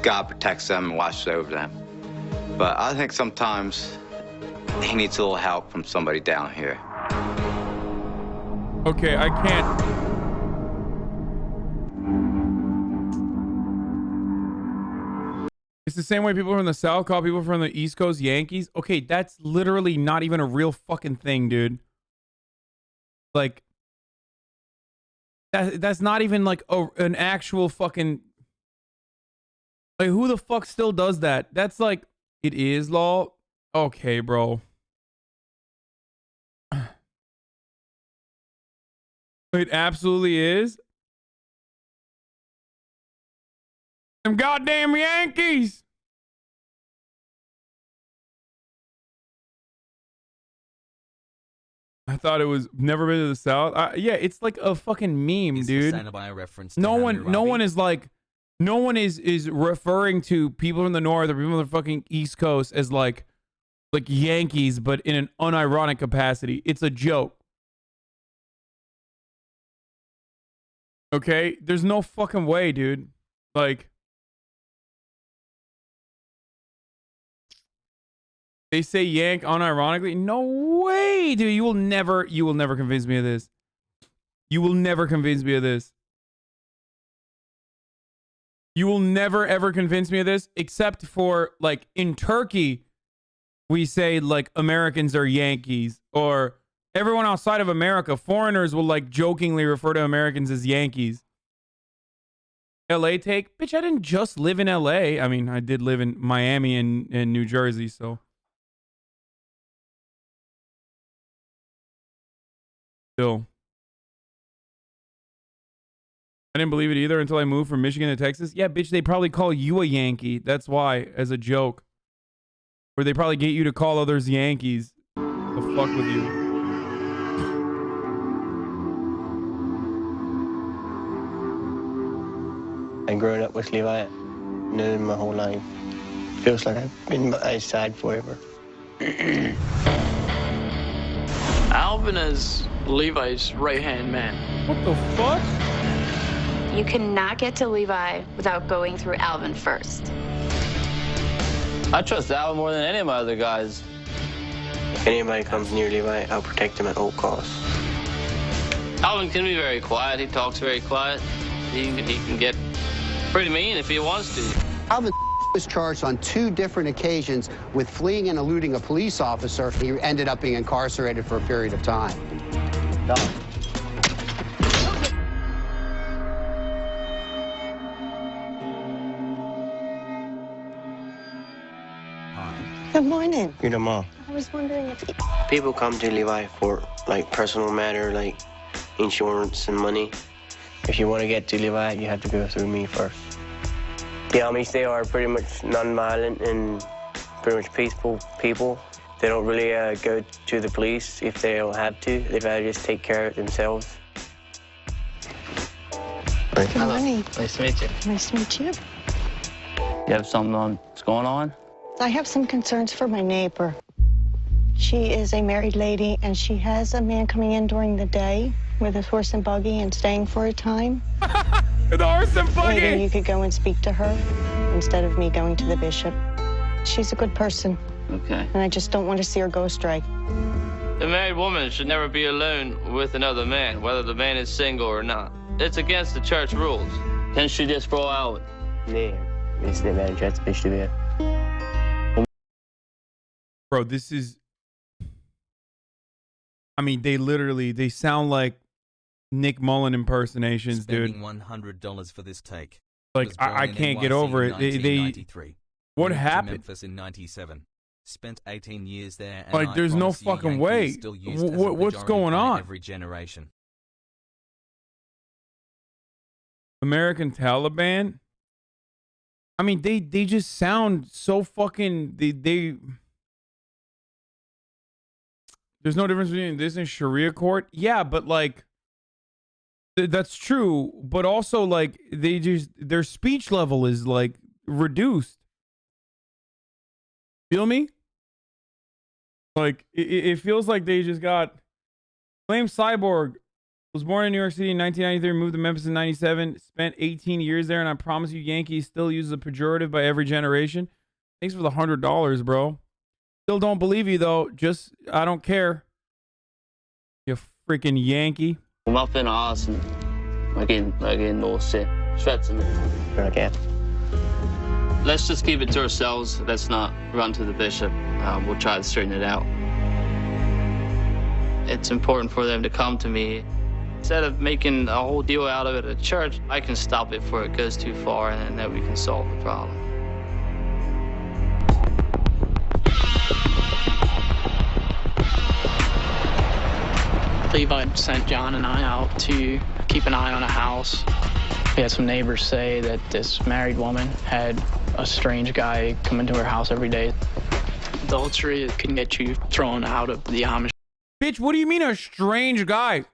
God protects them and watches over them. But I think sometimes he needs a little help from somebody down here. Okay, I can't. It's the same way people from the South call people from the East Coast Yankees. Okay, that's literally not even a real fucking thing, dude. Like, that's not even like an actual fucking... Like, who the fuck still does that? That's like, it is law. Okay, bro. It absolutely is. Them goddamn Yankees. I thought it was never been to the South. Yeah, it's like a fucking meme, dude. Hasanabi reference No one is like, no one is referring to people from the North or people from the fucking East Coast as like Yankees, but in an unironic capacity. It's a joke. Okay, there's no fucking way, dude. Like, they say yank unironically. No way, dude. You will never convince me of this. You will never convince me of this. You will never ever convince me of this, except for like in Turkey, we say like Americans are Yankees, or everyone outside of America, foreigners will like jokingly refer to Americans as Yankees. LA take? Bitch, I didn't just live in LA. I mean, I did live in Miami and New Jersey, so. Still. I didn't believe it either until I moved from Michigan to Texas. Yeah, bitch, they probably call you a Yankee. That's why, as a joke. Or they probably get you to call others Yankees. The fuck with you. I grew up with Levi, knew him my whole life. Feels like I've been by his side forever. Alvin is Levi's right-hand man. What the fuck? You cannot get to Levi without going through Alvin first. I trust Alvin more than any of my other guys. If anybody comes near Levi, I'll protect him at all costs. Alvin can be very quiet. He talks very quiet. He can get pretty mean if he wants to. Alvin was charged on 2 different occasions with fleeing and eluding a police officer. He ended up being incarcerated for a period of time. Done. Good morning. You know, Mom. I was wondering if you... People come to Levi for, like, personal matter, like insurance and money. If you want to get to Levi, you have to go through me first. The Amish, they are pretty much non-violent and pretty much peaceful people. They don't really go to the police if they don't have to. They'd rather just take care of it themselves. Good morning. Nice to meet you. Nice to meet you. You have something that's going on? I have some concerns for my neighbor. She is a married lady, and she has a man coming in during the day with his horse and buggy and staying for a time. The horse and buggy! Maybe you could go and speak to her instead of me going to the bishop. She's a good person. Okay. And I just don't want to see her go astray. A married woman should never be alone with another man, whether the man is single or not. It's against the church rules. Can she just throw out? Yeah, it's the man that's supposed to be. Bro, this is... I mean, they sound like Nick Mullen impersonations, dude. Spending $100 for this take. Like, Was born I in can't get NYC over in it. They 1993. what Moved to happened? Memphis in 97. Spent 18 years there. And Like, I there's no promise you, fucking Yankee way. is still used as a What's pejorative going by on? Every generation. American Taliban? I mean, they just sound so fucking... They There's no difference between this and Sharia court. Yeah, but like, that's true. But also, like, their speech level is like reduced. Feel me? Like, it feels like they just got Flame Cyborg Was born in New York City in 1993, moved to Memphis in 97, spent 18 years there, and I promise you, Yankees still uses a pejorative by every generation. Thanks for the $100, bro. Still don't believe you, though. Just, I don't care. You freaking Yankee. Muffin Arson. Again, no shit. Schätzen. Okay. Let's just keep it to ourselves. Let's not run to the bishop. We'll try to straighten it out. It's important for them to come to me. Instead of making a whole deal out of it at church, I can stop it before it goes too far, and then we can solve the problem. Levi sent John and I out to keep an eye on a house. We had some neighbors say that this married woman had a strange guy come into her house every day. Adultery can get you thrown out of the Amish. Bitch, what do you mean a strange guy?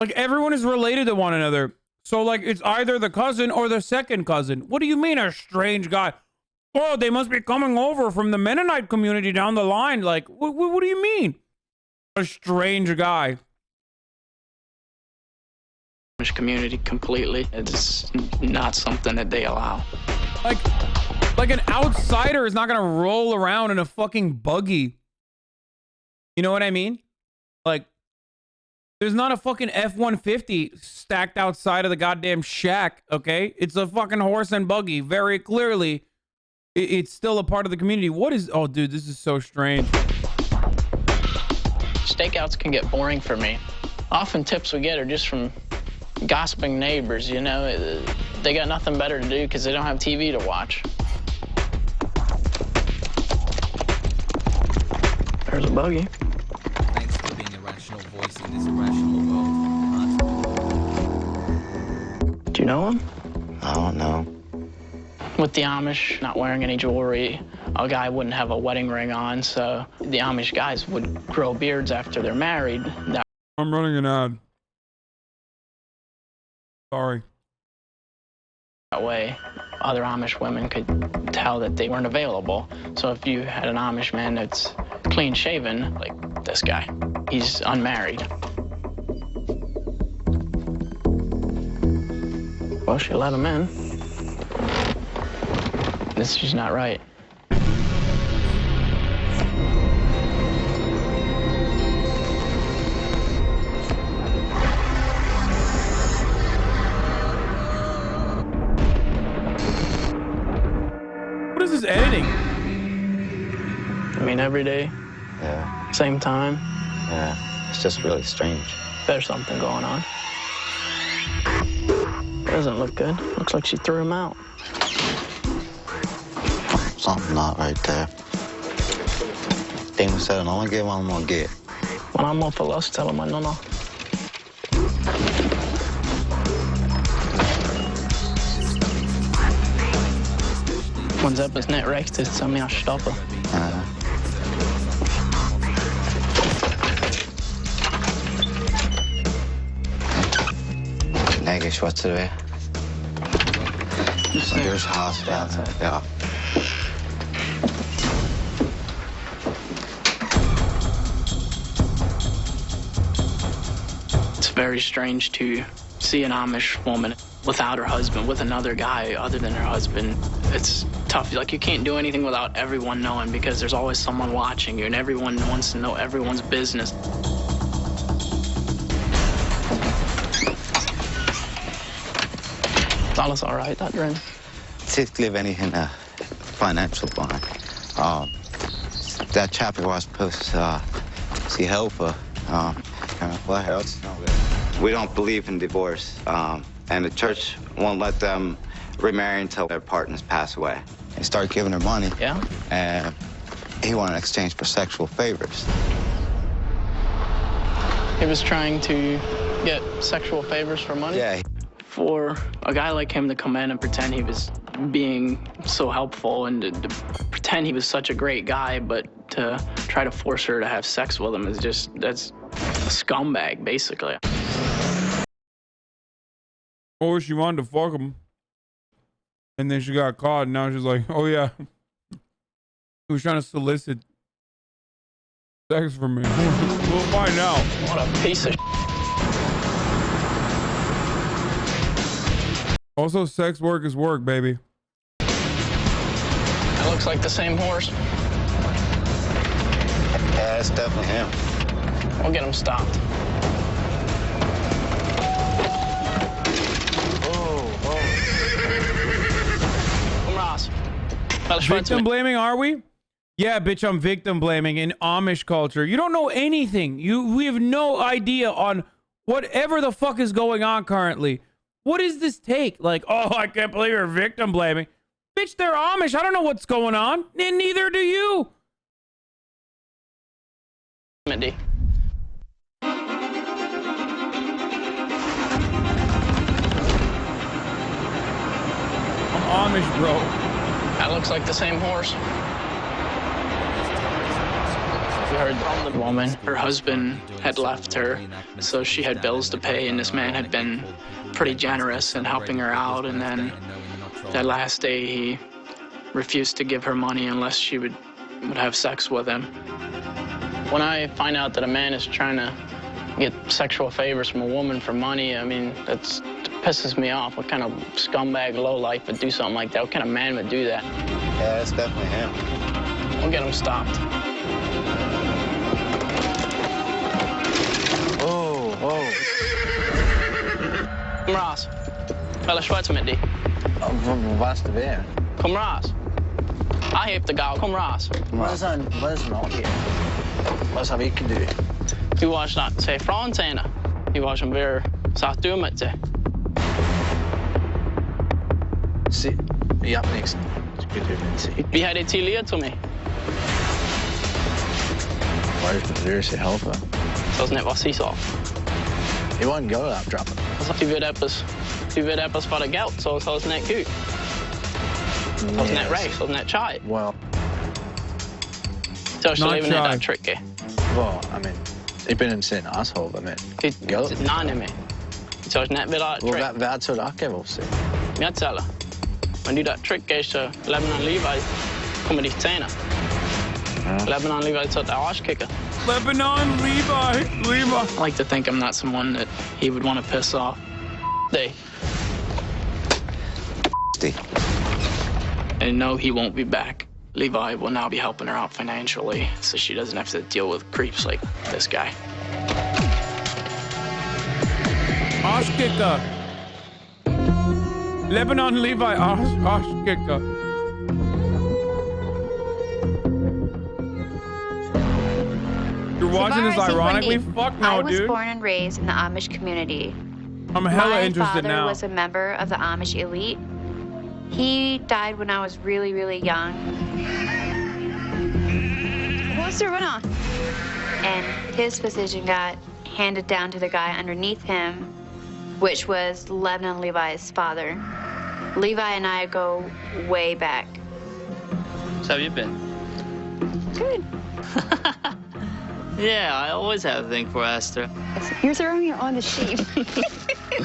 Like, everyone is related to one another. So, like, it's either the cousin or the second cousin. What do you mean a strange guy? Oh, they must be coming over from the Mennonite community down the line. Like, what do you mean? A strange guy. Amish community completely. It's not something that they allow. Like an outsider is not going to roll around in a fucking buggy. You know what I mean? Like, there's not a fucking F-150 stacked outside of the goddamn shack, okay? It's a fucking horse and buggy. Very clearly, it's still a part of the community. What is... Oh, dude, this is so strange. Stakeouts can get boring for me. Often tips we get are just from gossiping neighbors, you know? They got nothing better to do because they don't have TV to watch. There's a buggy. Thanks for being a rational voice in this irrational world. Do you know him? I don't know. With the Amish not wearing any jewelry, a guy wouldn't have a wedding ring on, so the Amish guys would grow beards after they're married. I'm running an ad. Sorry. That way, other Amish women could tell that they weren't available. So if you had an Amish man that's clean shaven, like this guy, he's unmarried. Well, she let him in. This is just not right. What is this editing? I mean, every day, Yeah. same time, Yeah. It's just really strange. there's something going on. Doesn't look good. Looks like she threw him out. Something not right there. Demon said, only get one more get. When I'm off a lust, tell him I don't know. When's etwas nicht recht ist, soll mir stoppen. Nej, schwarze det. There's house down there. Yeah. It's very strange to see an Amish woman without her husband, with another guy other than her husband. It's tough. Like, you can't do anything without everyone knowing because there's always someone watching you and everyone wants to know everyone's business. Alles all right, that ring? Typically anything financial blind. That chap who was supposed to see help for what else? We don't believe in divorce, and the church won't let them remarry until their partners pass away. He started giving her money. Yeah? And he wanted in exchange for sexual favors. He was trying to get sexual favors for money? Yeah. For a guy like him to come in and pretend he was being so helpful and to pretend he was such a great guy, but to try to force her to have sex with him is just, that's a scumbag, basically. Oh, she wanted to fuck him. And then she got caught, and now she's like, oh, yeah. He was trying to solicit sex from me. We'll find out. What a piece of Also, sex work is work, baby. That looks like the same horse. Yeah, it's definitely him. We'll get him stopped. Kom Ross. Victim blaming, are we? Yeah, bitch, I'm victim blaming in Amish culture. You don't know anything. We have no idea on whatever the fuck is going on currently. What is this take? Like, oh, I can't believe you're victim blaming. Bitch, they're Amish. I don't know what's going on. And neither do you. Mindy. I'm Amish, bro. That looks like the same horse. We heard from the woman, her husband had left her, so she had bills to pay, and this man had been pretty generous in helping her out, and then that last day he refused to give her money unless she would have sex with him. When I find out that a man is trying to get sexual favors from a woman for money, I mean, that pisses me off. What kind of scumbag lowlife would do something like that? What kind of man would do that? Yeah, it's definitely him. We'll get him stopped. Kom Ross. Eller Schweiz met die. Wat is er weer? Kom Ross. Hij heeft de gauw. Kom Ross. Wat is er nog hier? Wat heb ik gedaan? Du was not say Fransena. Du was hem weer zag doen met ze. Zie, je hebt niks. Wie had dit hier leerd voor mij? Waar is de deur te helpen? Dat is net wat hij zag. Je won't go without dropping. Du wird etwas för det geld, så är det net gut. Så är det net race, så är det net chai. Well, so it's not even shy. that tricky. well, I mean, ik ben een sin asshole, I mean. Go. Det är nej med. Så är det net vid det trick. Well, vad så där kan vi se. Jag säger. Men du där trick är så Lebanon Levi kommer dit senare. Lebanon Levi så att arschkicker. Lebanon, Levi. I like to think I'm not someone that he would want to piss off. And no, he won't be back. Levi will now be helping her out financially, so she doesn't have to deal with creeps like this guy. Arschkicker. Lebanon, Levi, Arschkicker. You're watching this ironically? Fuck no, I was dude. born and raised in the Amish community. I'm hella My interested father now. was a member of the Amish elite. He died when I was really, really young. What's the run on? And his position got handed down to the guy underneath him, which was Lebanon Levi's father. Levi and I go way back. So how have you been? Good. Yeah, I always have a thing for Esther. You're throwing it on the sheep.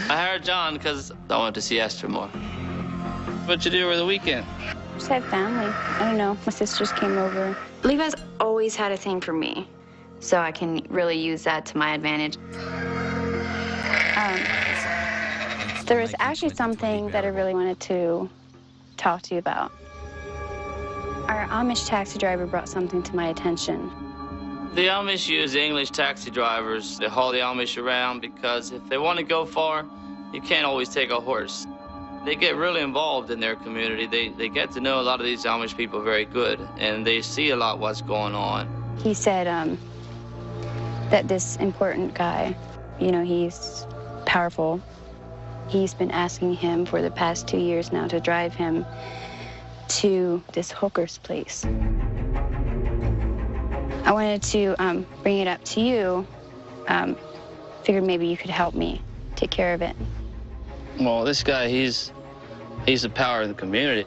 I hired John because I wanted to see Esther more. What'd you do over the weekend? Just had family. I don't know. My sisters came over. Levi's always had a thing for me, so I can really use that to my advantage. There was actually something that I really wanted to talk to you about. Our Amish taxi driver brought something to my attention. The Amish use English taxi drivers to haul the Amish around because if they want to go far, you can't always take a horse. They get really involved in their community. They get to know a lot of these Amish people very good, and they see a lot what's going on. He said that this important guy, you know, he's powerful. He's been asking him for the past 2 years now to drive him to this hooker's place. I wanted to bring it up to you. Figured maybe you could help me take care of it. Well, this guy, he's the power of the community.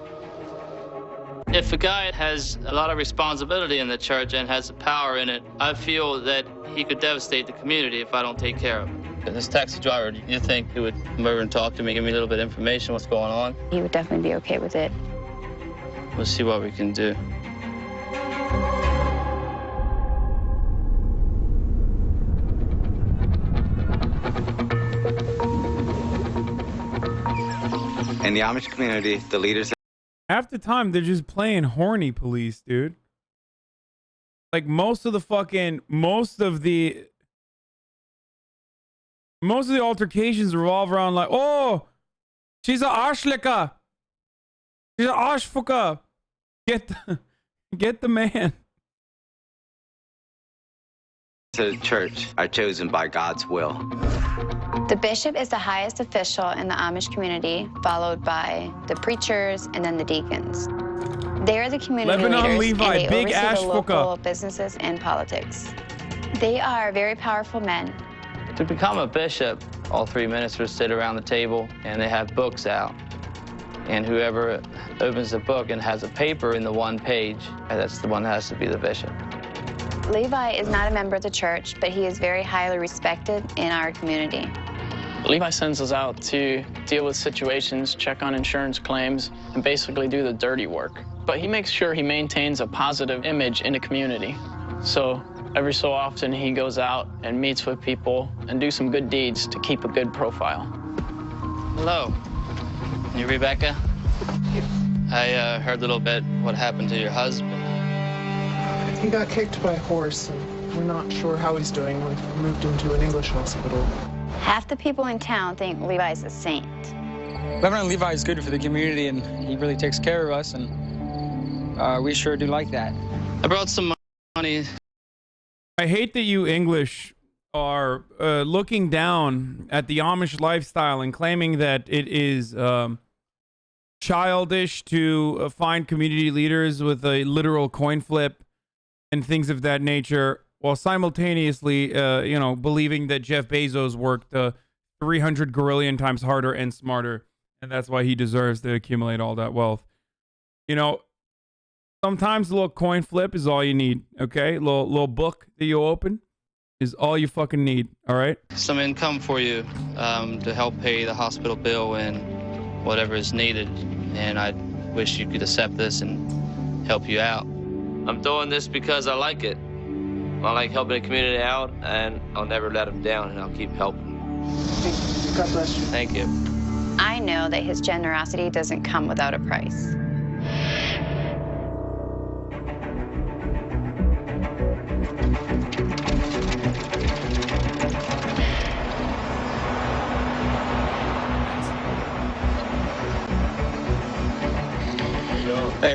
If a guy has a lot of responsibility in the church and has the power in it, I feel that he could devastate the community if I don't take care of him. And this taxi driver, do you think he would come over and talk to me, give me a little bit of information, what's going on? He would definitely be okay with it. We'll see what we can do. In the Amish community, the leaders Half the time, they're just playing horny police, dude. Like most of the altercations revolve around like, oh, she's a Arschlecker. She's a Arschfucker. Get the man. of the church are chosen by God's will. The bishop is the highest official in the Amish community, followed by the preachers and then the deacons. They are the community Lebanon leaders, Levi, and they big oversee ash the local fucker. businesses and politics. They are very powerful men. To become a bishop, all three ministers sit around the table and they have books out. And whoever opens the book and has a paper in the one page, that's the one that has to be the bishop. Levi is not a member of the church, but he is very highly respected in our community. Levi sends us out to deal with situations, check on insurance claims, and basically do the dirty work. But he makes sure he maintains a positive image in the community. So every so often he goes out and meets with people and do some good deeds to keep a good profile. Hello, you Rebecca? I heard a little bit what happened to your husband. He got kicked by a horse, and we're not sure how he's doing. We moved him to an English hospital. Half the people in town think Levi's a saint. Lebanon Levi is good for the community, and he really takes care of us, and we sure do like that. I brought some money. I hate that you English are looking down at the Amish lifestyle and claiming that it is childish to find community leaders with a literal coin flip and things of that nature, while simultaneously, believing that Jeff Bezos worked 300 gorillion times harder and smarter, and that's why he deserves to accumulate all that wealth. You know, sometimes a little coin flip is all you need, okay? Little book that you open is all you fucking need, all right? Some income for you to help pay the hospital bill and whatever is needed. And I wish you could accept this and help you out. I'm doing this because I like it. I like helping the community out, and I'll never let them down, and I'll keep helping. God bless you. Thank you. I know that his generosity doesn't come without a price. Hey,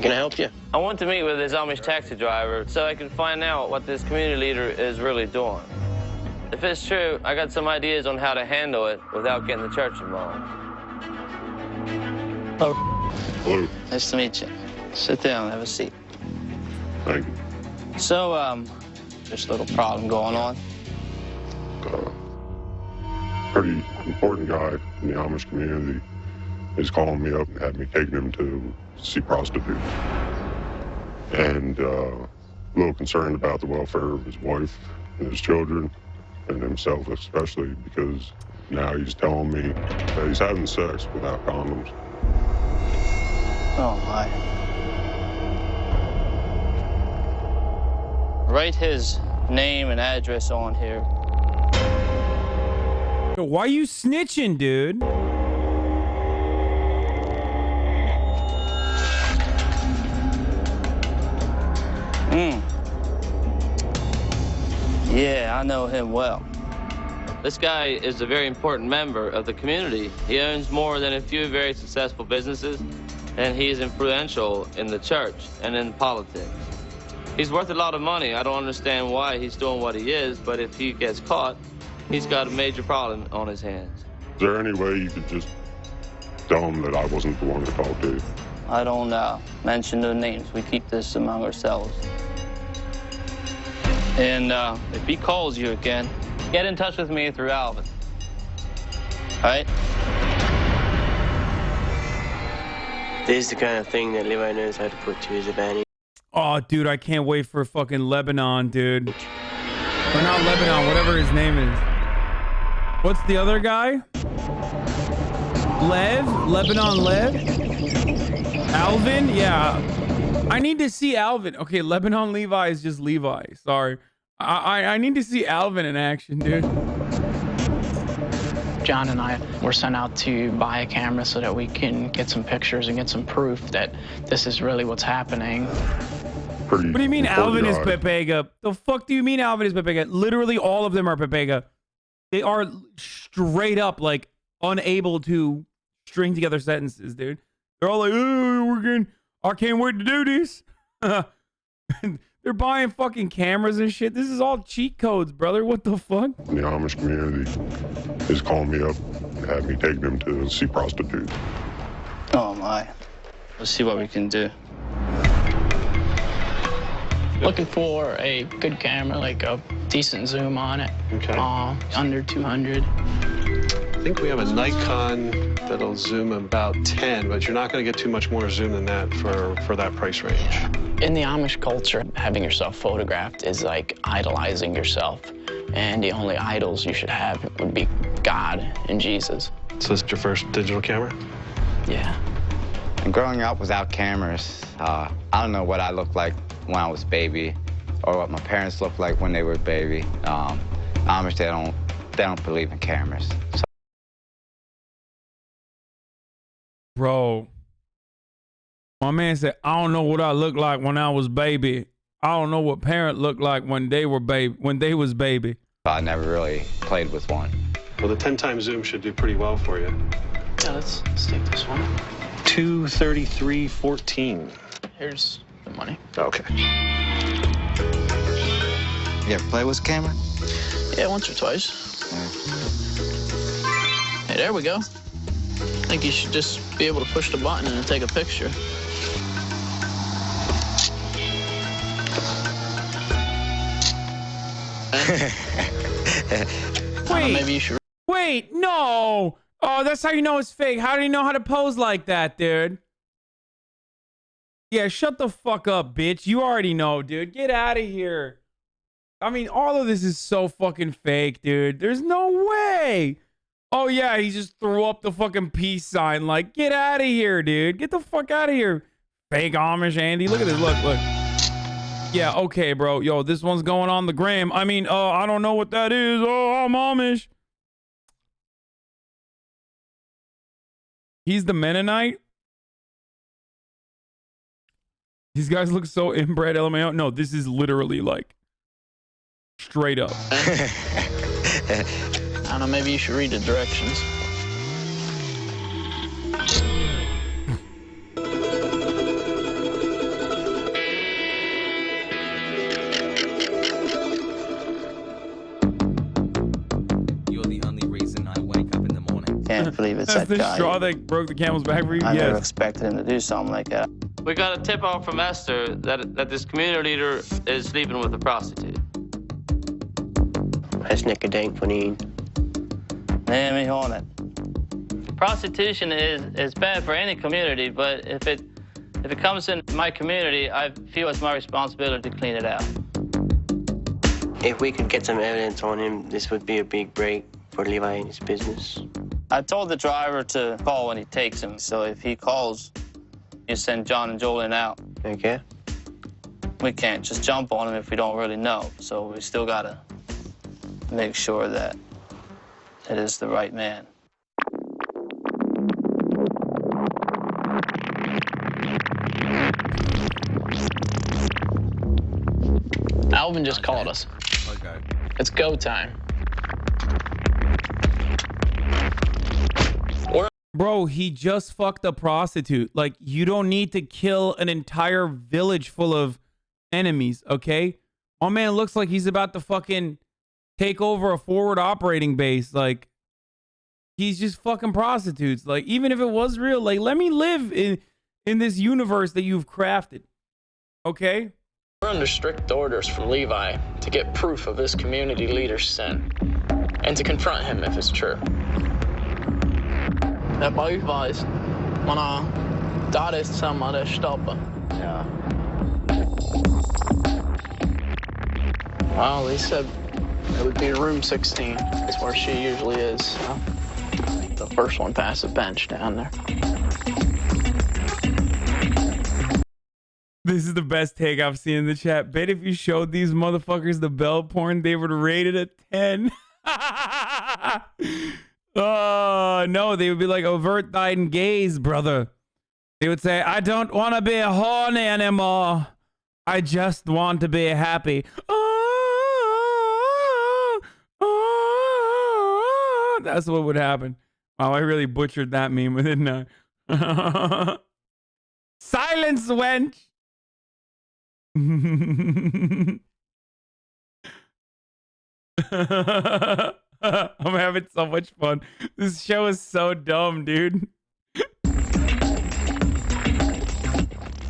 can I help you? I want to meet with this Amish taxi driver so I can find out what this community leader is really doing. If it's true, I got some ideas on how to handle it without getting the church involved. Hello. Nice to meet you. Sit down, have a seat. Thank you. So, just a little problem going on. Pretty important guy in the Amish community is calling me up and had me taking him to see prostitutes. And a little concerned about the welfare of his wife and his children, and himself especially, because now he's telling me that he's having sex without condoms. Oh, my. Write his name and address on here. Yo, why you snitching, dude? Yeah, I know him well. This guy is a very important member of the community. He owns more than a few very successful businesses, and he is influential in the church and in politics. He's worth a lot of money. I don't understand why he's doing what he is, but if he gets caught, he's got a major problem on his hands. Is there any way you could just tell him that I wasn't the one to talk to? I don't mention the names. We keep this among ourselves. And if he calls you again, get in touch with me through Alvin. All right? This is the kind of thing that Levi knows how to put to his advantage. Oh, dude, I can't wait for fucking Lebanon, dude. Or not Lebanon, whatever his name is. What's the other guy? Lev? Lebanon Lev? Alvin? Yeah. I need to see Alvin. Okay, Lebanon Levi is just Levi. Sorry. I need to see Alvin in action, dude. John and I were sent out to buy a camera so that we can get some pictures and get some proof that this is really what's happening. What do you mean Alvin is Pepega? The fuck do you mean Alvin is Pepega? Literally all of them are Pepega. They are straight up like unable to string together sentences, dude. They're all like, oh, I can't wait to do this. They're buying fucking cameras and shit. This is all cheat codes, brother. What the fuck? The Amish community is calling me up and had me take them to see prostitutes. Oh my. Let's see what we can do. Looking for a good camera, like a decent zoom on it. Okay. Under 200. I think we have a Nikon that'll zoom about 10, but you're not going to get too much more zoom than that for that price range. In the Amish culture, having yourself photographed is like idolizing yourself. And the only idols you should have would be God and Jesus. So this is your first digital camera? Yeah. And growing up without cameras, I don't know what I looked like when I was a baby or what my parents looked like when they were a baby. Amish, they don't believe in cameras. So bro, my man said, I don't know what I looked like when I was baby. I don't know what parent looked like when they was baby. I never really played with one. Well, the 10x zoom should do pretty well for you. Yeah, let's take this one. 233/14. Here's the money. Okay. You ever play with camera? Yeah, once or twice. Hey, there we go. I think you should just be able to push the button and take a picture. Maybe you should. Wait, no. Oh, that's how you know it's fake. How do you know how to pose like that, dude? Yeah, shut the fuck up, bitch. You already know, dude. Get out of here. I mean, all of this is so fucking fake, dude. There's no way. Oh, yeah, he just threw up the fucking peace sign. Like, get out of here, dude. Get the fuck out of here. Fake Amish Andy. Look at this. Look. Yeah, okay, bro. Yo, this one's going on the gram. I mean, I don't know what that is. Oh, I'm Amish. He's the Mennonite? These guys look so inbred, LMAO. No, this is literally like straight up. I don't know, maybe you should read the directions. You're the only reason I wake up in the morning. Can't believe it's That's that the guy. straw that broke the camel's back for you? I never Yes. expected him to do something like that. We got a tip off from Esther that this community leader is sleeping with a prostitute. That's nicotine for me. Nej, vi har det. Prostitution is bad for any community, but if it comes in my community, I feel it's my responsibility to clean it out. If we could get some evidence on him, this would be a big break for Levi and his business. I told the driver to call when he takes him, so if he calls, you send John and Jolene out. Okay. We can't just jump on him if we don't really know, so we still gotta make sure that it is the right man. Alvin just called us. Okay. It's go time. Bro, he just fucked a prostitute. Like, you don't need to kill an entire village full of enemies, okay? My man looks like he's about to fucking take over a forward operating base. Like, he's just fucking prostitutes. Like, even if it was real, like, let me live in this universe that you've crafted, okay? We're under strict orders from Levi to get proof of this community leader's sin and to confront him if it's true. Det är bevis. Man har där samma där stoppar. Yeah. Well, they said it would be room 16. That's where she usually is. So the first one past the bench down there. This is the best take I've seen in the chat. Bet if you showed these motherfuckers the bell porn, they would rate it a 10. Oh, no, they would be like, avert thine gaze, brother. They would say, I don't want to be horny anymore. I just want to be happy. That's what would happen. Wow, I really butchered that meme, didn't I? Silence, wench. I'm having so much fun. This show is so dumb, dude.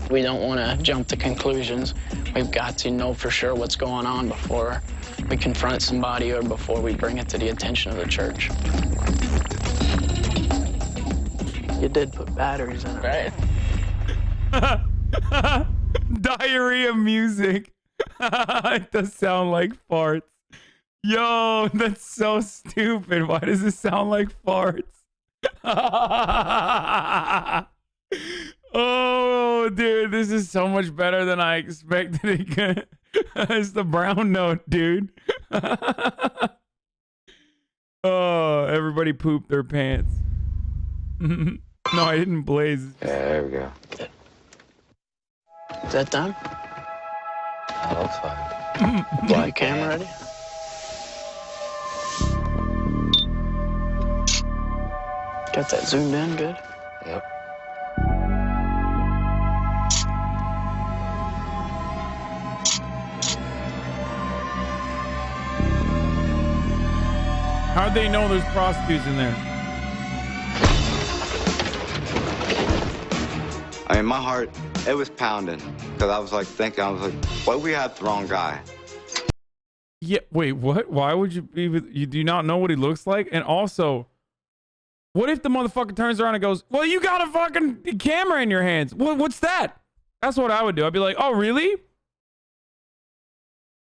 We don't want to jump to conclusions. We've got to know for sure what's going on before we confront somebody or before we bring it to the attention of the church. You did put batteries in it, right? Diarrhea music. It does sound like farts. Yo, that's so stupid. Why does it sound like farts? Oh, dude, this is so much better than I expected it could. It's the brown note, dude. Oh, everybody pooped their pants. No, I didn't blaze. Yeah, there we go. Is that done? That looks fine. Got the camera ready? Got that zoomed in good? Yep. How'd they know there's prostitutes in there? I mean, my heart, it was pounding. Because I was like thinking, I was like, what if we had the wrong guy? Yeah, wait, what? Why would you be with, you do not know what he looks like? And also, what if the motherfucker turns around and goes, well, you got a fucking camera in your hands. What's that? That's what I would do. I'd be like, oh, really?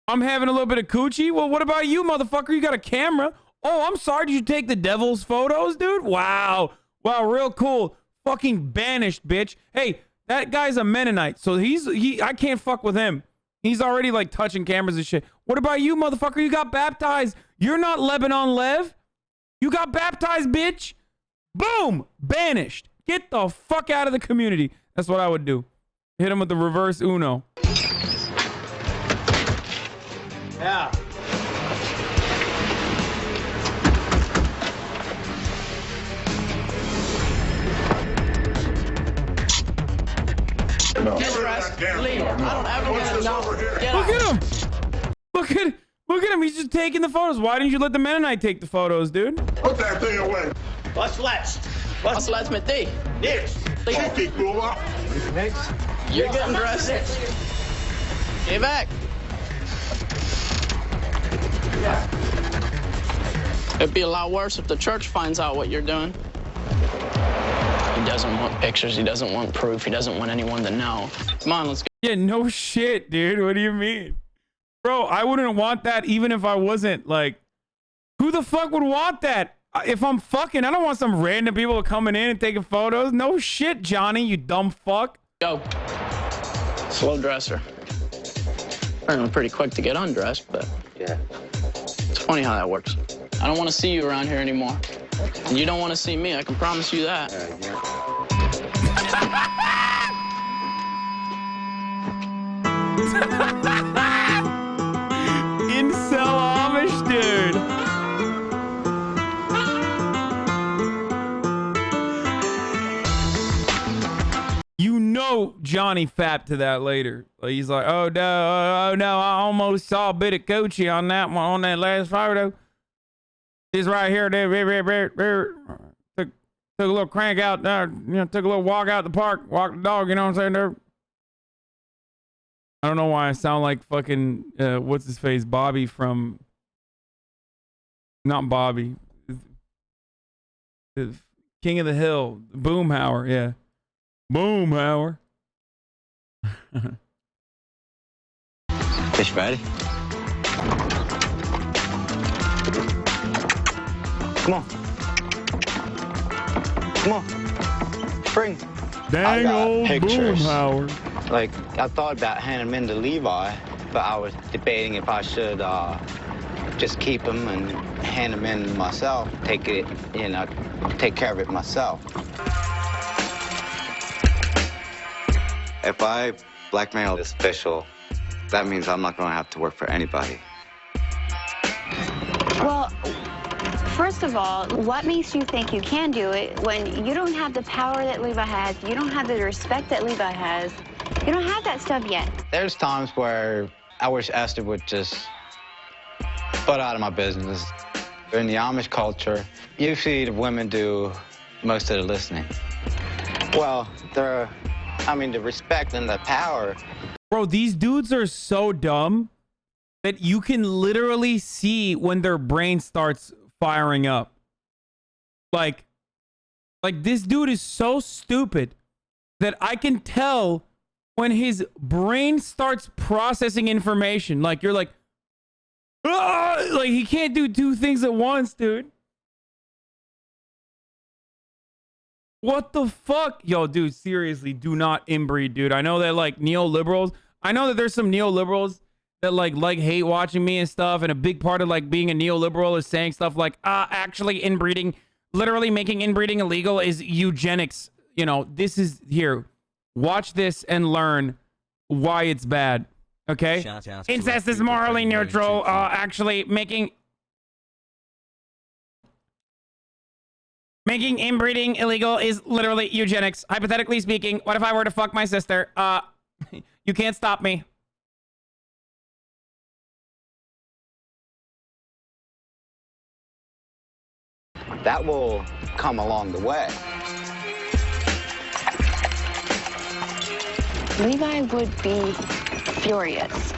I'm having a little bit of coochie? Well, what about you, motherfucker? You got a camera. Oh, I'm sorry. Did you take the devil's photos, dude? Wow. Wow, real cool. Fucking banished, bitch. Hey, that guy's a Mennonite, so I can't fuck with him. He's already like touching cameras and shit. What about you, motherfucker? You got baptized. You're not Lebanon Lev. You got baptized, bitch. Boom! Banished. Get the fuck out of the community. That's what I would do. Hit him with the reverse Uno. Yeah. No. Look at him. Look at him. He's just taking the photos. Why didn't you let the Mennonite take the photos, dude? Put that thing away. Was laatst met thee? Niks. Funky, Bula. Niks. You're getting dressed. Get back. It'd be a lot worse if the church finds out what you're doing. He doesn't want pictures. He doesn't want proof. He doesn't want anyone to know. Come on, let's go. Yeah, no shit, dude. What do you mean? Bro, I wouldn't want that even if I wasn't like, who the fuck would want that? If I'm fucking, I don't want some random people coming in and taking photos. No shit, Johnny, you dumb fuck. Go. Slow dresser. Apparently pretty quick to get undressed, but yeah. It's funny how that works. I don't want to see you around here anymore. And you don't want to see me, I can promise you that. Incel Amish dude. You know Johnny fapped to that later. He's like, oh no, I almost saw a bit of coochie on that one, on that last photo. This right here, took a little crank out there, took a little walk out the park, walked the dog, you know what I'm saying? I don't know why I sound like fucking, what's his face, Bobby from, not Bobby, the King of the Hill, Boomhauer, yeah. Boomhauer. Fish ready? Come on. Come on. Bring. Dang old Boomhauer. Like, I thought about handing them in to Levi, but I was debating if I should just keep them and hand them in myself, take it, you know, take care of it myself. If I blackmail this official, that means I'm not going to have to work for anybody. Well, first of all, what makes you think you can do it when you don't have the power that Levi has, you don't have the respect that Levi has, you don't have that stuff yet? There's times where I wish Esther would just butt out of my business. In the Amish culture, usually the women do most of the listening. Well, the respect and the power. Bro, these dudes are so dumb that you can literally see when their brain starts firing up. Like this dude is so stupid that I can tell when his brain starts processing information. Like, you're like, ah! Like, he can't do two things at once, dude. What the fuck? Yo, dude, seriously, do not inbreed, dude. I know that, like, neoliberals, I know that there's some neoliberals that like hate watching me and stuff, and a big part of like being a neoliberal is saying stuff like, actually inbreeding, literally making inbreeding illegal is eugenics. You know, this is, here, watch this and learn why it's bad. Okay? Incest is morally neutral. Actually making inbreeding illegal is literally eugenics. Hypothetically speaking, what if I were to fuck my sister? You can't stop me. That will come along the way. Levi would be furious.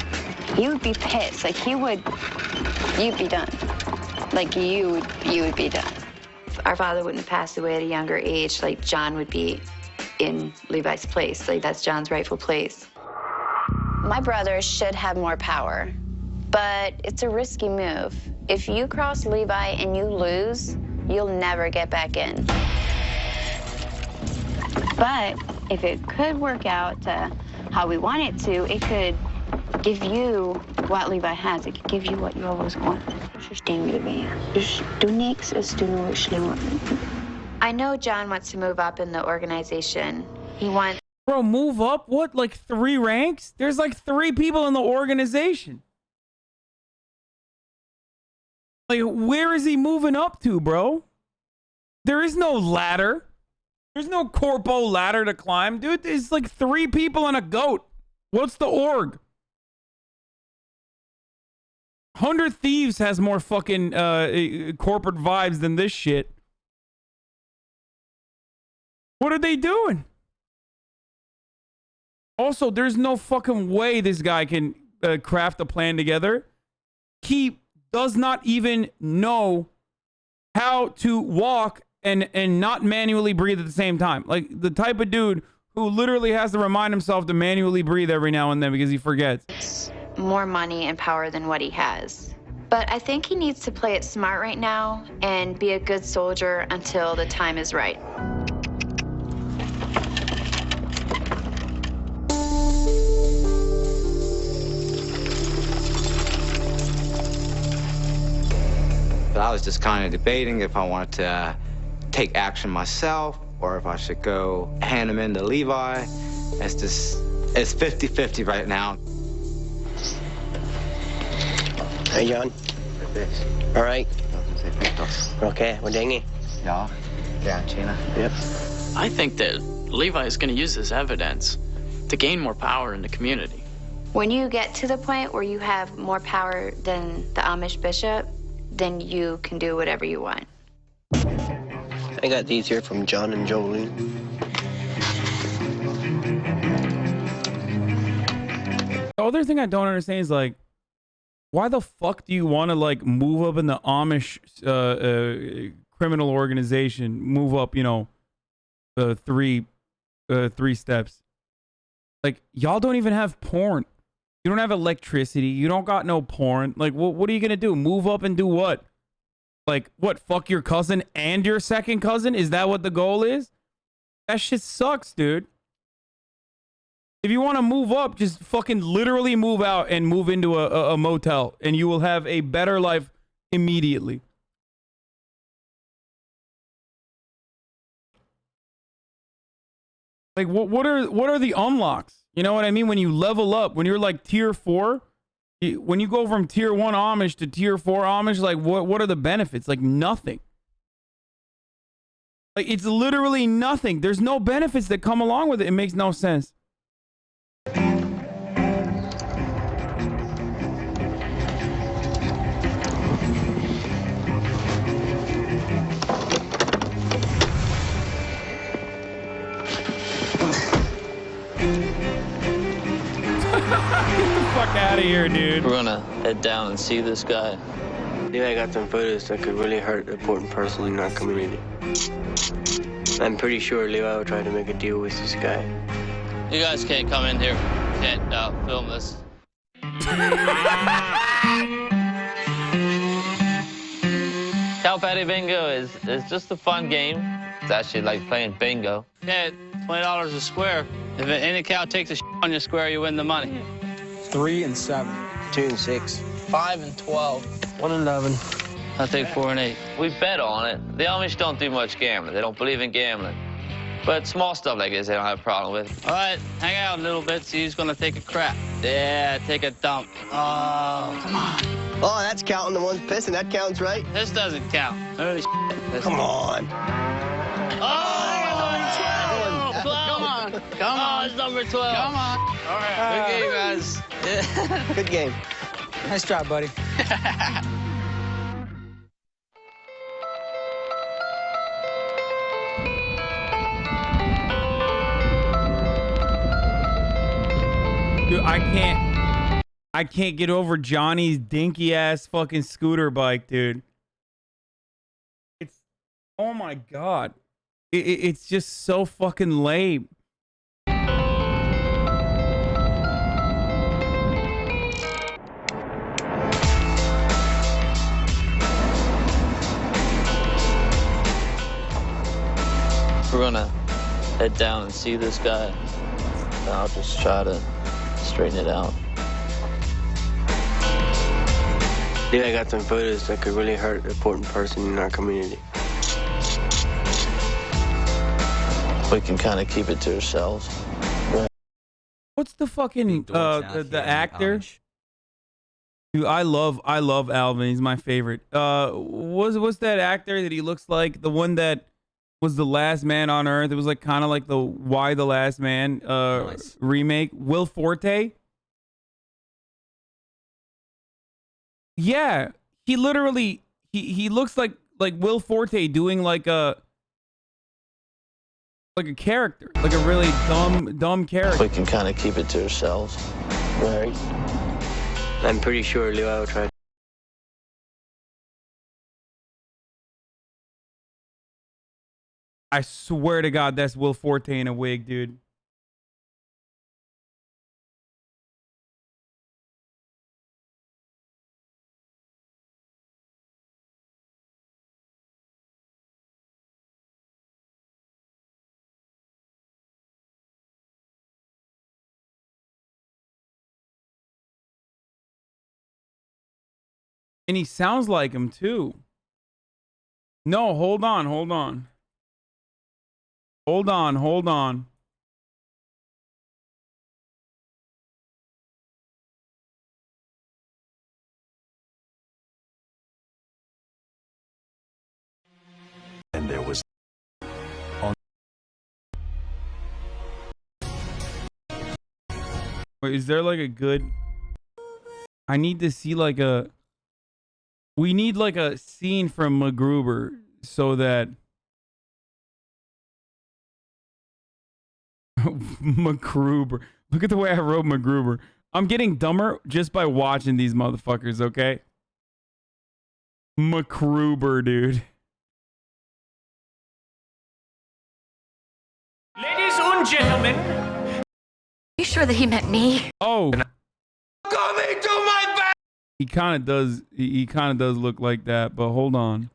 He would be pissed. Like, you'd be done. Like, you would be done. If our father wouldn't have passed away at a younger age, like, John would be in Levi's place. Like, that's John's rightful place. My brother should have more power, but it's a risky move. If you cross Levi and you lose, you'll never get back in. But if it could work out how we want it to, it could give you what Levi has. It could give you what you always want. I know John wants to move up in the organization. He wants... Bro, move up? What, like 3 ranks? There's like 3 people in the organization. Like, where is he moving up to, bro? There is no ladder. There's no corpo ladder to climb. Dude, there's like 3 people and a goat. What's the org? 100 Thieves has more fucking corporate vibes than this shit. What are they doing? Also, there's no fucking way this guy can craft a plan together. He does not even know how to walk and not manually breathe at the same time. Like, the type of dude who literally has to remind himself to manually breathe every now and then because he forgets. More money and power than what he has. But I think he needs to play it smart right now and be a good soldier until the time is right. But I was just kind of debating if I wanted to take action myself or if I should go hand him in to Levi. It's 50-50 right now. Hey, John. All right. Okay, we're dingy. Yeah. Yeah, Gina. Yep. I think that Levi is going to use this evidence to gain more power in the community. When you get to the point where you have more power than the Amish bishop, then you can do whatever you want. I got these here from John and Jolene. The other thing I don't understand is, like, why the fuck do you want to, like, move up in the Amish criminal organization? Move up, you know, 3 steps. Like, y'all don't even have porn. You don't have electricity. You don't got no porn. Like, what are you gonna do? Move up and do what? Like, what? Fuck your cousin and your second cousin? Is that what the goal is? That shit sucks, dude. If you want to move up, just fucking literally move out and move into a motel, and you will have a better life immediately. Like what are the unlocks? You know what I mean? When you level up, when you're like tier 4, when you go from tier 1 Amish to tier 4 Amish, like what are the benefits? Like nothing. Like it's literally nothing. There's no benefits that come along with it. It makes no sense. Fuck out of here, dude. We're gonna head down and see this guy. Yeah, I got some photos that could really hurt an important person in our community. I'm pretty sure Levi will try to make a deal with this guy. You guys can't come in here. Can't film this. Cow Patty Bingo is just a fun game. It's actually like playing bingo. Yeah, $20 a square. If any cow takes a on your square, you win the money. 3 and 7. 2 and 6. 5 and 12. 1 and 11. I take 4 and 8. We bet on it. The Amish don't do much gambling. They don't believe in gambling. But small stuff like this, they don't have a problem with. All right, hang out a little bit. See who's gonna take a crap. Yeah, take a dump. Oh, come on. Oh, that's counting. The one's pissing. That counts, right? This doesn't count. Holy shit. Come on. Oh, number 12. Come on. Come on. Oh, it's number 12. Come on. All right, good game, guys. Yeah. Good game. Nice job, buddy. Dude, I can't get over Johnny's dinky ass fucking scooter bike, dude. It's, oh my God. It's just so fucking lame. We're gonna head down and see this guy. And I'll just try to straighten it out. Yeah, I got some photos that could really hurt an important person in our community. We can kind of keep it to ourselves. What's the fucking the actor? Dude, I love Alvin. He's my favorite. What's that actor that he looks like? The one that was the last man on Earth. It was like kind of like the Why the Last Man nice. Remake. Will Forte. Yeah, he literally he looks like Will Forte doing like a character, like a really dumb character. We can kind of keep it to ourselves. Right. I'm pretty sure Levi will try. I swear to God, that's Will Forte in a wig, dude. And he sounds like him too. No, hold on. Hold on. And there was Wait, is there like a good... I need to see like a... We need like a scene from MacGruber so that... MacGruber. Look at the way I wrote MacGruber. I'm getting dumber just by watching these motherfuckers, okay? MacGruber, dude. Ladies and gentlemen. Are you sure that he meant me? Oh. Coming to my back. He kind of does. He kind of does look like that. But hold on.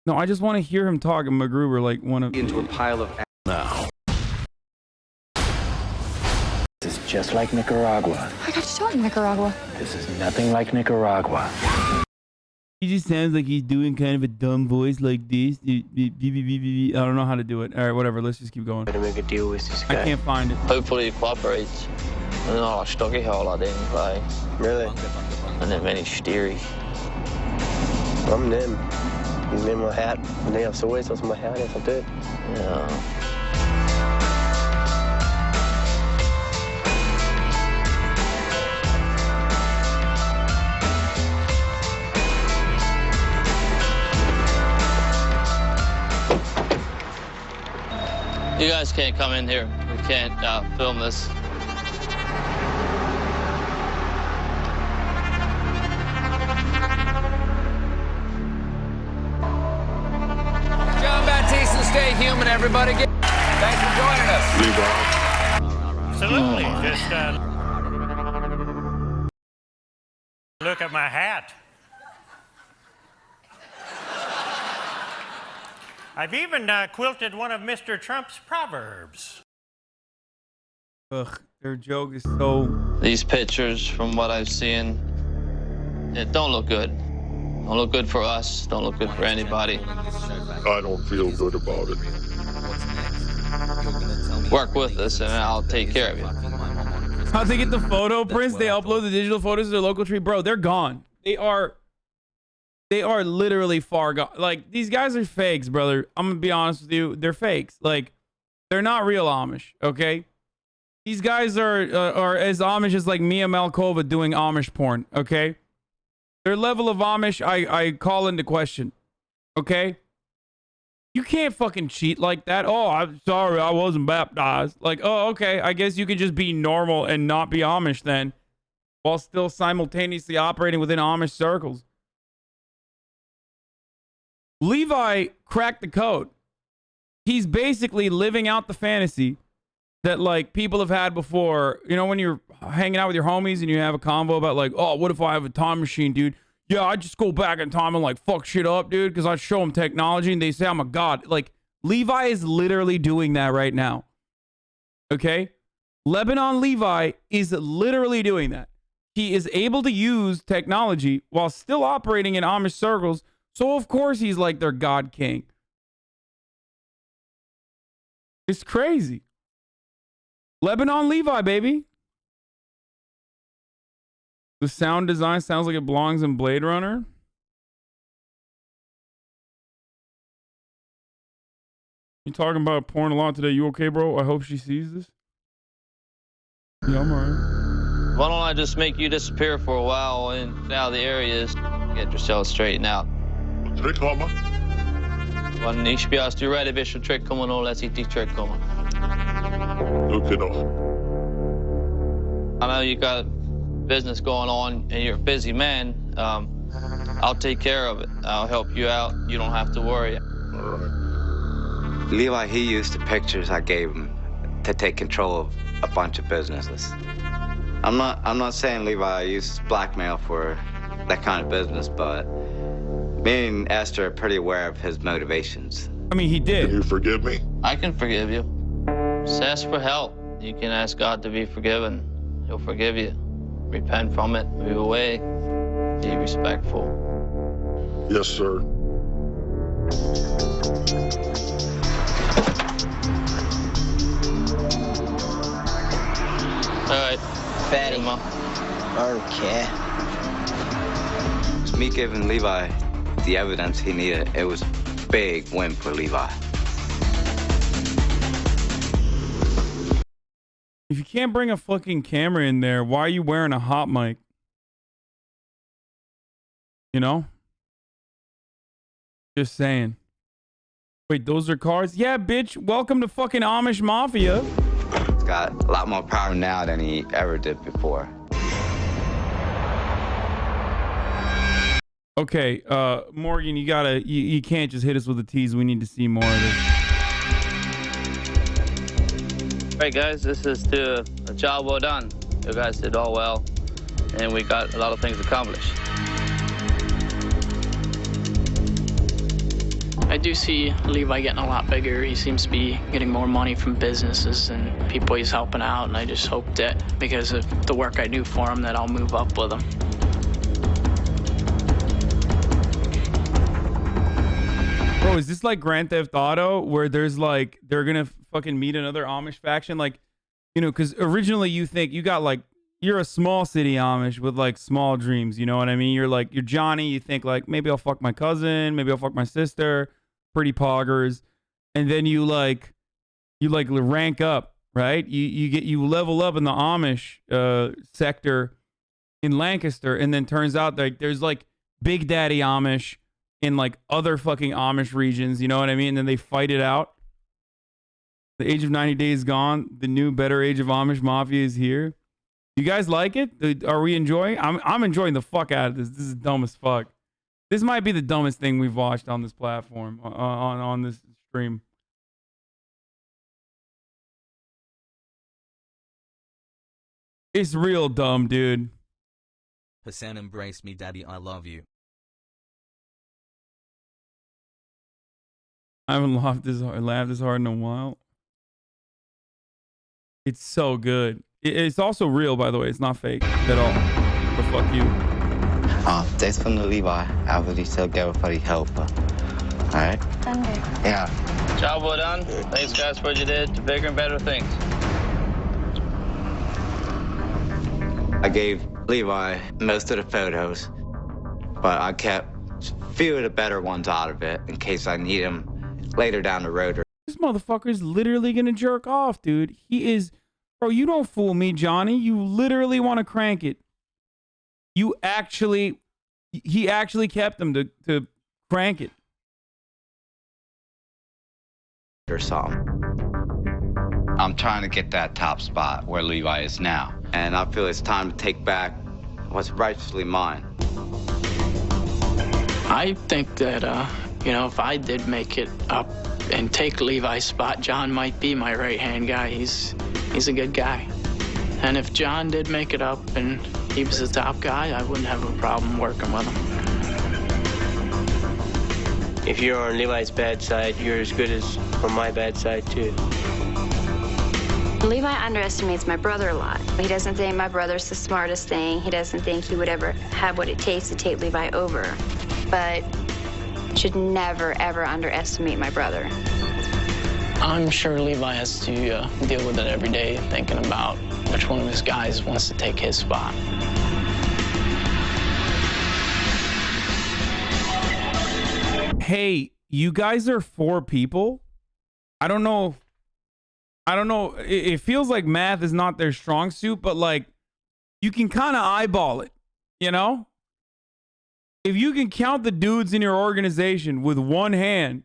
No, I just want to hear him talk. MacGruber, like one of into a pile of now. This is just like Nicaragua. I got to show him Nicaragua. This is nothing like Nicaragua. He just sounds like he's doing kind of a dumb voice like this. I don't know how to do it. All right, whatever. Let's just keep going. Better make a deal with this guy. I can't find it. Hopefully he cooperates. Men har stuckit hela din play. Really? And then many steery. I'm them. You name my hat. Nej, jag såg det som my hat. Jag did. Yeah. You guys can't come in here. We can't film this. John Baptiste and stay human, everybody. Thanks for joining us. Absolutely. Just look at my hat. I've even quilted one of Mr. Trump's proverbs. Ugh, their joke is so... These pictures, from what I've seen, it don't look good. Don't look good for us. Don't look good for anybody. I don't feel good about it. Work with us and I'll take care of you. How'd they get the photo prints? They upload the digital photos to their local tree. Bro, they're gone. They are literally far gone. Like, these guys are fakes, brother. I'm gonna be honest with you. They're fakes. Like, they're not real Amish, okay? These guys are as Amish as, like, Mia Malkova doing Amish porn, okay? Their level of Amish, I call into question, okay? You can't fucking cheat like that. Oh, I'm sorry, I wasn't baptized. Like, oh, okay, I guess you could just be normal and not be Amish then, while still simultaneously operating within Amish circles. Levi cracked the code. He's basically living out the fantasy that, like, people have had before. You know, when you're hanging out with your homies and you have a convo about, like, oh, what if I have a time machine, dude? Yeah, I just go back in time and, like, fuck shit up, dude, because I show them technology and they say I'm a god. Like, Levi is literally doing that right now. Okay? Lebanon Levi is literally doing that. He is able to use technology while still operating in Amish circles. So, of course, he's like their God King. It's crazy. Lebanon Levi, baby. The sound design sounds like it belongs in Blade Runner. You talking about porn a lot today. You okay, bro? I hope she sees this. Yeah, I'm alright. Why don't I just make you disappear for a while and out of the areas, get yourself straightened out. Trick komma. When ich blir du ready, hvis trick kommer och let's eat the trick kommer. Okay, no. I know you got business going on and you're a busy man. I'll take care of it. I'll help you out. You don't have to worry. All right. Levi, he used the pictures I gave him to take control of a bunch of businesses. I'm not saying Levi used blackmail for that kind of business, but me and Esther are pretty aware of his motivations. I mean, he did. Can you forgive me? I can forgive you. Just ask for help. You can ask God to be forgiven. He'll forgive you. Repent from it. Move away. Be respectful. Yes, sir. All right. Fatty. Mom. Okay. It's me giving Levi the evidence he needed. It was a big win for Levi. If you can't bring a fucking camera in there, why are you wearing a hot mic? You know? Just saying. Wait, those are cars? Yeah, bitch. Welcome to fucking Amish Mafia. He's got a lot more power now than he ever did before. Okay, Morgan, you can't just hit us with a tease. We need to see more of this. All right, guys, this is a job well done. You guys did all well, and we got a lot of things accomplished. I do see Levi getting a lot bigger. He seems to be getting more money from businesses and people he's helping out, and I just hope that because of the work I do for him that I'll move up with him. Bro, is this like Grand Theft Auto where there's like they're gonna fucking meet another Amish faction? Like, you know, because originally you think you got like you're a small city Amish with like small dreams. You know what I mean? You're Johnny. You think like maybe I'll fuck my cousin, maybe I'll fuck my sister, pretty poggers, and then you rank up, right? You level up in the Amish sector in Lancaster, and then turns out like there's like Big Daddy Amish in like other fucking Amish regions, you know what I mean? And then they fight it out. The age of 90 days gone. The new better age of Amish Mafia is here. You guys like it? Are we enjoying? I'm enjoying the fuck out of this. This is dumb as fuck. This might be the dumbest thing we've watched on this platform, on this stream. It's real dumb, dude. Hassan, embrace me, daddy, I love you. I haven't laughed this hard in a while. It's so good. It's also real, by the way. It's not fake at all. But fuck you. Thanks from the Levi. I will still get for the help. Alright? Yeah. Job well done. Thanks, guys, for what you did. To bigger and better things. I gave Levi most of the photos, but I kept a few of the better ones out of it in case I need them later down the road. This motherfucker's literally gonna jerk off, dude. He is... Bro, you don't fool me, Johnny. You literally want to crank it. He actually kept them to crank it. Or something. I'm trying to get that top spot where Levi is now, and I feel it's time to take back what's rightfully mine. I think that, you know, if I did make it up and take Levi's spot, John might be my right-hand guy. He's a good guy. And if John did make it up and he was the top guy, I wouldn't have a problem working with him. If you're on Levi's bad side, you're as good as on my bad side, too. Levi underestimates my brother a lot. He doesn't think my brother's the smartest thing. He doesn't think he would ever have what it takes to take Levi over. But should never, ever underestimate my brother. I'm sure Levi has to deal with it every day, thinking about which one of his guys wants to take his spot. Hey, you guys are 4 people? I don't know. It feels like math is not their strong suit, but like you can kind of eyeball it, you know? If you can count the dudes in your organization with one hand,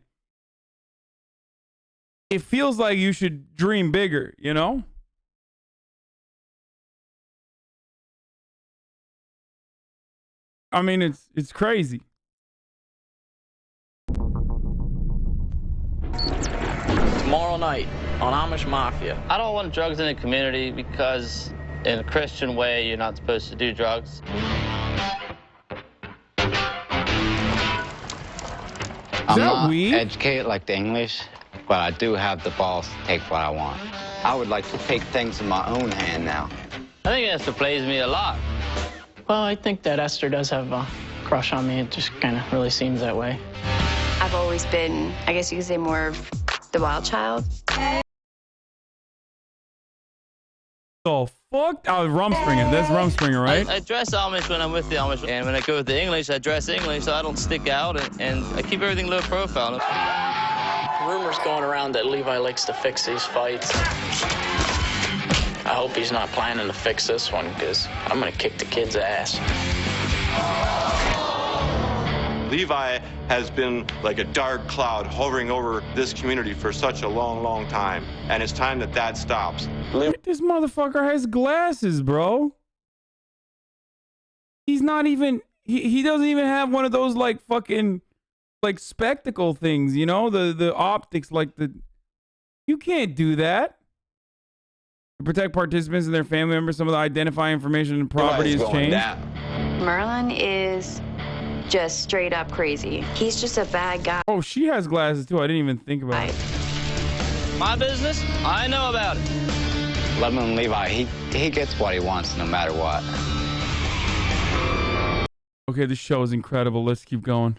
it feels like you should dream bigger, you know? I mean, it's crazy. Tomorrow night on Amish Mafia. I don't want drugs in the community because in a Christian way, you're not supposed to do drugs. I'm not educated like the English, but I do have the balls to take what I want. I would like to take things in my own hand now. I think Esther plays me a lot. Well, I think that Esther does have a crush on me. It just kind of really seems that way. I've always been, I guess you could say, more of the wild child. Oh, fuck? Oh, Rumspringer. That's Rumspringer, right? I dress Amish when I'm with the Amish, and when I go with the English, I dress English so I don't stick out, and I keep everything low profile. Rumors going around that Levi likes to fix these fights. I hope he's not planning to fix this one, because I'm going to kick the kid's ass. Levi has been like a dark cloud hovering over this community for such a long, long time, and it's time that that stops. This motherfucker has glasses, bro. He's not even, he doesn't even have one of those like fucking like spectacle things, you know, the optics, like you can't do that. To protect participants and their family members, some of the identifying information and property is changed. Merlin is just straight up crazy. He's just a bad guy. Oh, she has glasses too. I didn't even think about it. My business, I know about it. Lemon Levi, he gets what he wants no matter what. Okay, this show is incredible. Let's keep going.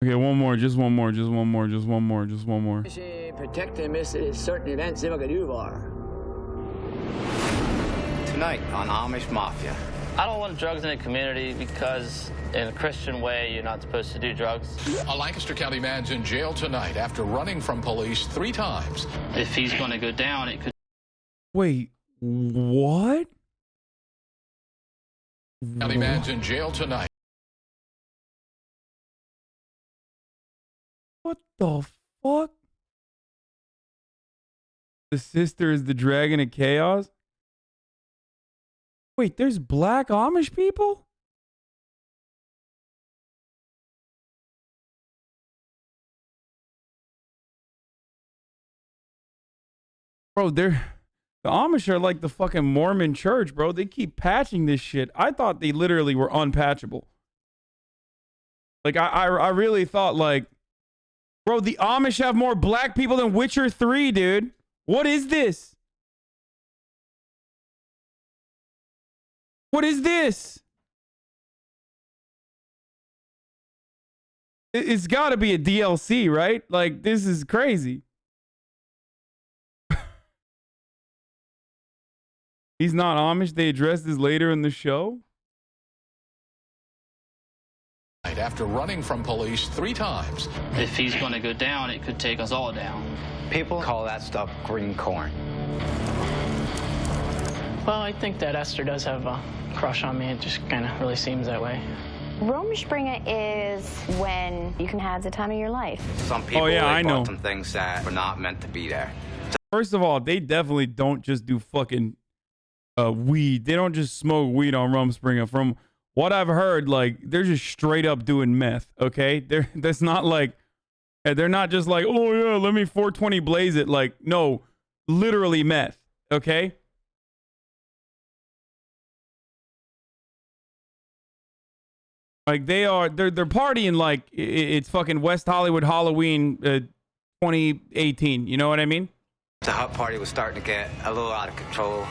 Okay, one more, just one more, just one more, just one more, just one more. Protect him is certain events they do are. Tonight on Amish Mafia. I don't want drugs in the community because in a Christian way, you're not supposed to do drugs. A Lancaster County man's in jail tonight after running from police 3 times. If he's going to go down, it could... Wait, what? County man's in jail tonight. What the fuck? The sister is the dragon of chaos? Wait, there's black Amish people? Bro, the Amish are like the fucking Mormon church, bro. They keep patching this shit. I thought they literally were unpatchable. Like, I really thought, like, bro, the Amish have more black people than Witcher 3, dude. What is this? What is this? It's got to be a DLC, right? Like, this is crazy. He's not Amish. They address this later in the show. After running from police 3 times. If he's going to go down, it could take us all down. People call that stuff green corn. Well, I think that Esther does have a crush on me. It just kind of really seems that way. Rumspringa is when you can have the time of your life. Some people I know bought some things that were not meant to be there. First of all, they definitely don't just do fucking weed. They don't just smoke weed on Rumspringa. From what I've heard, like, they're just straight up doing meth, okay? That's not like, they're not just like, oh yeah, let me 420 blaze it. Like, no, literally meth, okay? Like, they're partying like it's fucking West Hollywood Halloween 2018. You know what I mean? The hut party was starting to get a little out of control.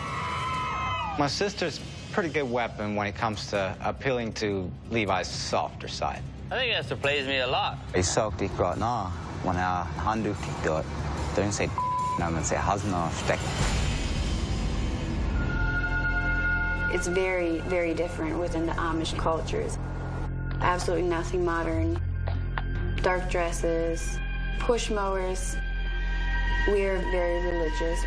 My sister's a pretty good weapon when it comes to appealing to Levi's softer side. I think Esther plays me a lot. I sökte ikra na when han du dort. Don't say no, men say Hasanabi. It's very, very different within the Amish cultures. Absolutely nothing modern. Dark dresses, push mowers. We're very religious.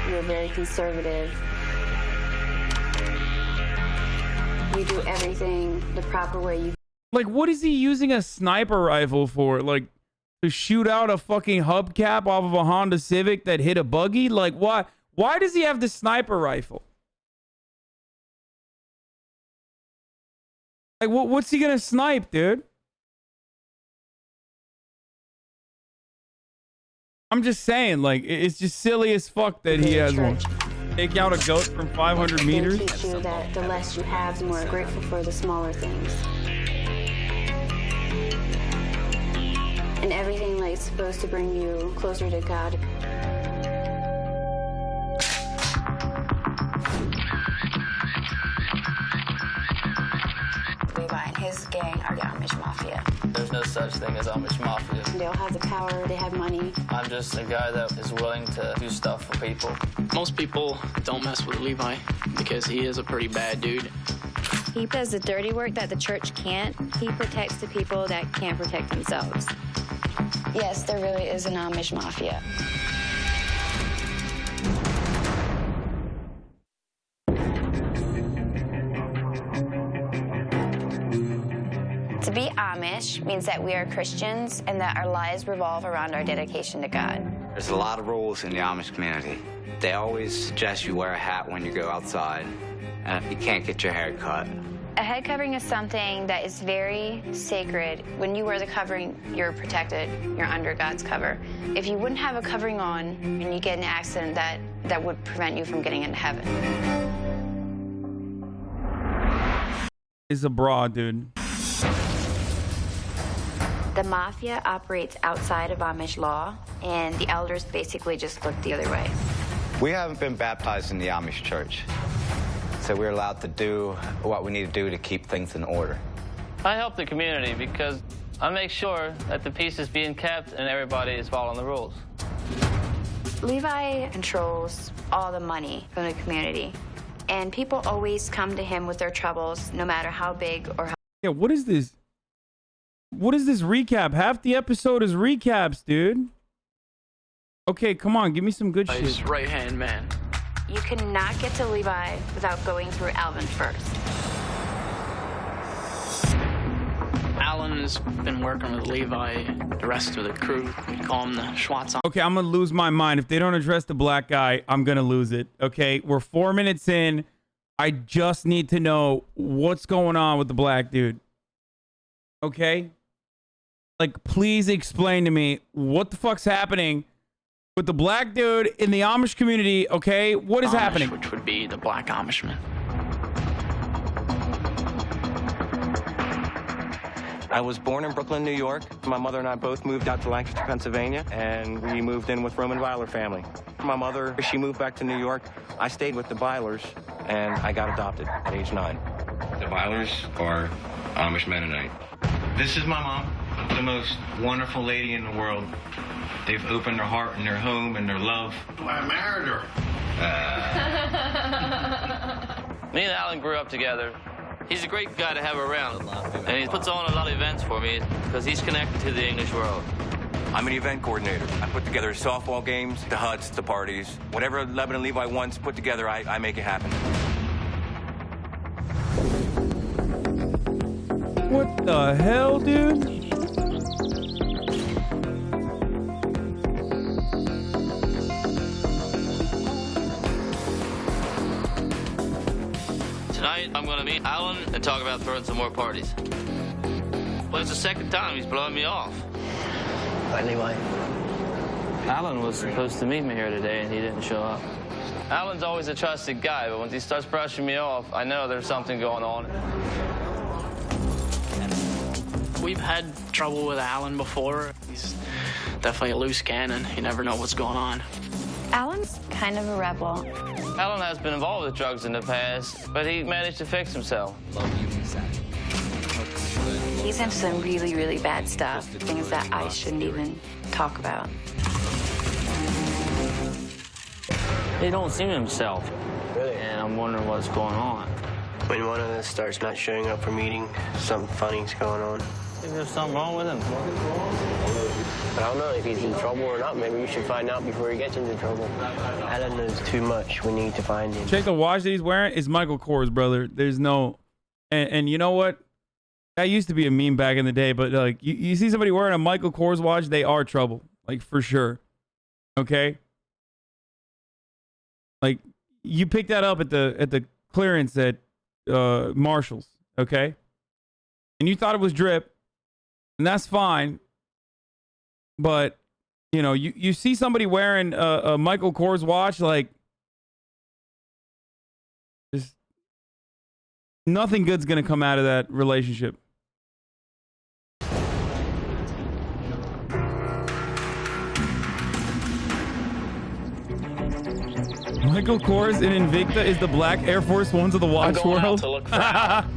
We're very conservative. We do everything the proper way. Like, what is he using a sniper rifle for? Like, to shoot out a fucking hubcap off of a Honda Civic that hit a buggy? Like, why? Why does he have the sniper rifle? Like, what's he gonna snipe, dude? I'm just saying, like, it's just silly as fuck that he has one. Take out a goat from 500 meters. They teach you that the less you have, the more grateful for the smaller things. And everything like it's supposed to bring you closer to God. Levi and his gang are the Amish Mafia. There's no such thing as Amish Mafia. They all have the power, they have money. I'm just a guy that is willing to do stuff for people. Most people don't mess with Levi because he is a pretty bad dude. He does the dirty work that the church can't. He protects the people that can't protect themselves. Yes, there really is an Amish Mafia. To be Amish means that we are Christians and that our lives revolve around our dedication to God. There's a lot of rules in the Amish community. They always suggest you wear a hat when you go outside, and you can't get your hair cut. A head covering is something that is very sacred. When you wear the covering, you're protected. You're under God's cover. If you wouldn't have a covering on and you get in an accident, that would prevent you from getting into heaven. It's a bra, dude. The mafia operates outside of Amish law, and the elders basically just look the other way. We haven't been baptized in the Amish church, so we're allowed to do what we need to do to keep things in order. I help the community because I make sure that the peace is being kept and everybody is following the rules. Levi controls all the money from the community, and people always come to him with their troubles, no matter how big or how... Yeah, what is this? What is this recap? Half the episode is recaps, dude. Okay, come on, give me some good shit. His right-hand man. You cannot get to Levi without going through Alvin first. Alan's been working with Levi, the rest of the crew. We call him the Schwartz. Okay, I'm gonna lose my mind. If they don't address the black guy, I'm gonna lose it. Okay, we're 4 minutes in. I just need to know what's going on with the black dude. Okay? Like, please explain to me what the fuck's happening with the black dude in the Amish community, okay? What is happening? Which would be the black Amishman. I was born in Brooklyn, New York. My mother and I both moved out to Lancaster, Pennsylvania, and we moved in with Roman Weiler family. My mother, she moved back to New York. I stayed with the Weilers, and I got adopted at age 9. The Weilers are Amish Mennonite. This is my mom, the most wonderful lady in the world. They've opened their heart and their home and their love. I married her. Me and Alan grew up together. He's a great guy to have around, and he puts on a lot of events for me because he's connected to the English world. I'm an event coordinator. I put together softball games, the huts, the parties. Whatever Lebanon Levi wants put together, I make it happen. What the hell, dude? Tonight, I'm going to meet Alan and talk about throwing some more parties. Well, it's the second time he's blowing me off. Bye, Levi. Alan was supposed to meet me here today, and he didn't show up. Alan's always a trusted guy, but once he starts brushing me off, I know there's something going on. We've had trouble with Alan before. He's definitely a loose cannon. You never know what's going on. Alan's kind of a rebel. Alan has been involved with drugs in the past, but he managed to fix himself. He's into some really, really bad stuff, things that I shouldn't even talk about. He don't seem himself. Really? And I'm wondering what's going on. When one of us starts not showing up for meetings, something funny's going on. I think there's something wrong with him. But I don't know if he's in trouble or not. Maybe we should find out before he gets into trouble. Alan knows too much. We need to find him. Check the watch that he's wearing. It's Michael Kors, brother. There's no... And you know what? That used to be a meme back in the day, but like you see somebody wearing a Michael Kors watch, they are trouble. Like, for sure. Okay? Like, you pick that up at the clearance at Marshall's, okay? And you thought it was drip, and that's fine. But, you know, you see somebody wearing a Michael Kors watch, like, just nothing good's gonna come out of that relationship. Michael Kors in Invicta is the black Air Force Ones of the watch I'm going world. out to look for Alan.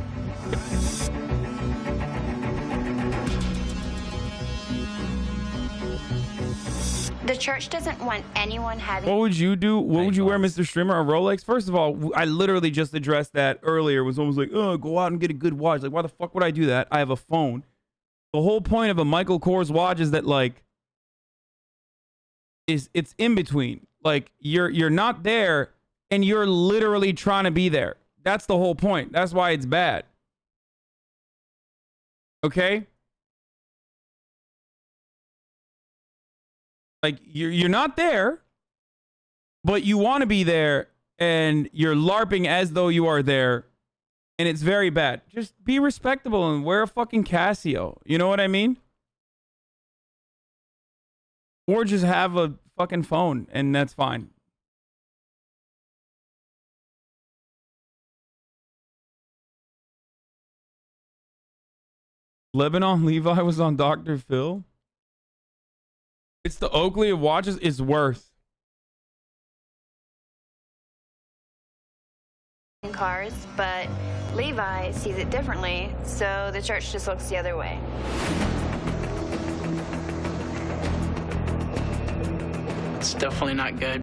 The church doesn't want anyone having... What would you do? What would you wear, Mr. Streamer? A Rolex? First of all, I literally just addressed that earlier. It was almost like, oh, go out and get a good watch. Like, why the fuck would I do that? I have a phone. The whole point of a Michael Kors watch is that, like, it's in between. Like, you're not there, and you're literally trying to be there. That's the whole point. That's why it's bad. Okay? Like, you're not there, but you want to be there, and you're LARPing as though you are there, and it's very bad. Just be respectable and wear a fucking Casio. You know what I mean? Or just have a fucking phone, and that's fine. Lebanon Levi was on Dr. Phil. It's the Oakley of watches. It's worth. cars, but Levi sees it differently, so the church just looks the other way. It's definitely not good.